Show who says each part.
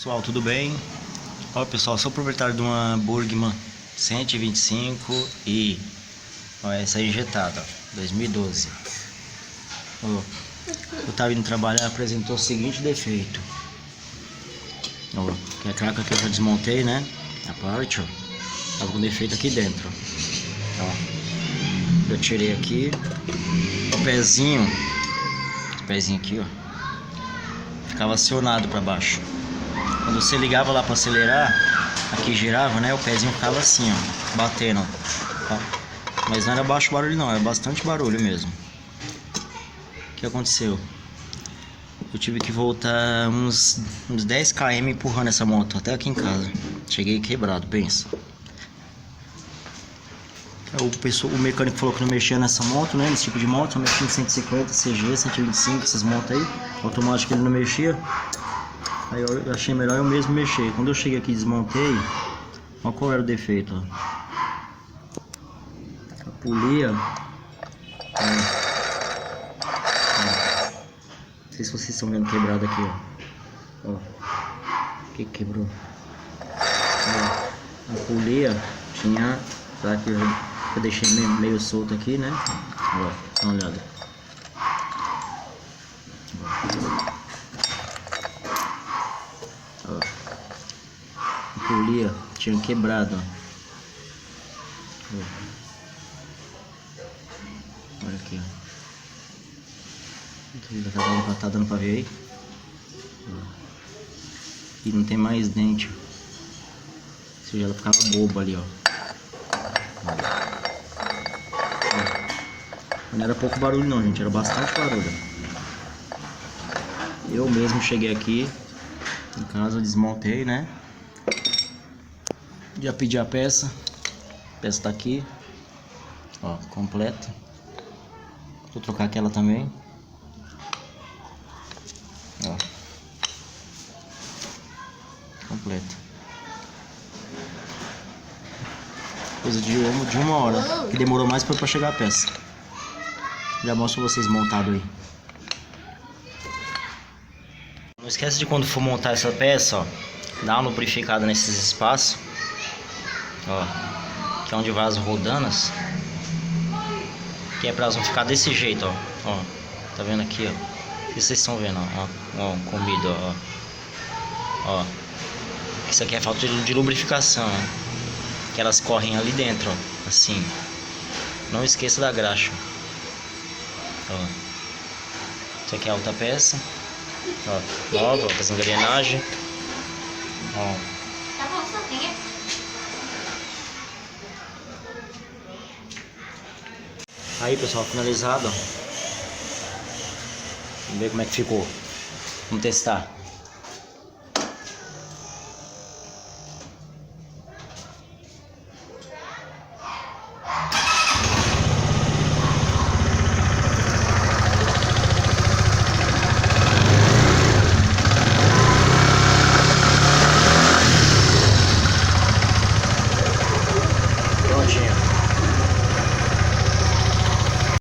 Speaker 1: Pessoal, tudo bem? Ó, pessoal, sou proprietário de uma Burgman 125 e ó, essa é injetada, ó, 2012. Ó, eu tava indo trabalhar, apresentou o seguinte defeito. Ó, que a craca que eu já desmontei, né? A parte, ó, tava com defeito aqui dentro. Ó, eu tirei aqui o pezinho aqui, ó, ficava acionado para baixo. Quando você ligava lá para acelerar, aqui girava, né? O pezinho ficava assim, ó, batendo. Tá? Mas não era baixo barulho não, era bastante barulho mesmo. O que aconteceu? Eu tive que voltar uns 10 km empurrando essa moto até aqui em casa. Cheguei quebrado, pensa. O mecânico falou que não mexia nessa moto, né? Nesse tipo de moto, eu mexia em 150, CG, 125, essas motos aí. Automático ele não mexia. Aí eu achei melhor eu mesmo mexer. Quando eu cheguei aqui e desmontei, olha qual era o defeito, ó. A polia, não sei se vocês estão vendo quebrado aqui, ó. Ó, o que quebrou? Ó, a polia tinha, tá aqui, eu deixei meio solto aqui, né? Ó, dá uma olhada. Ó, a polia tinha quebrado, ó. Olha aqui, ó. Tá dando pra ver aí? E não tem mais dente. Ou seja, ela ficava boba ali, ó. Não era pouco barulho não, gente. Era bastante barulho. Eu mesmo cheguei aqui em casa, desmontei, né? Já pedi a peça. A peça tá aqui. Ó, completa. Vou trocar aquela também. Ó, completa. Coisa de uma hora, que demorou mais pra chegar a peça. Já mostro pra vocês montado aí. Não esquece de, quando for montar essa peça, ó, dá uma lubrificada nesses espaços, ó, que é onde vai as rodanas, que é pra elas não ficar desse jeito, ó, tá vendo aqui, ó, que vocês estão vendo, ó, comido, ó, isso aqui é falta de lubrificação, ó, que elas correm ali dentro, ó, assim. Não esqueça da graxa, ó. Isso aqui é a outra peça, ó, nova, ó, as engrenagens, ó. Aí, pessoal, finalizado, ó. Vamos ver como é que ficou. Vamos testar.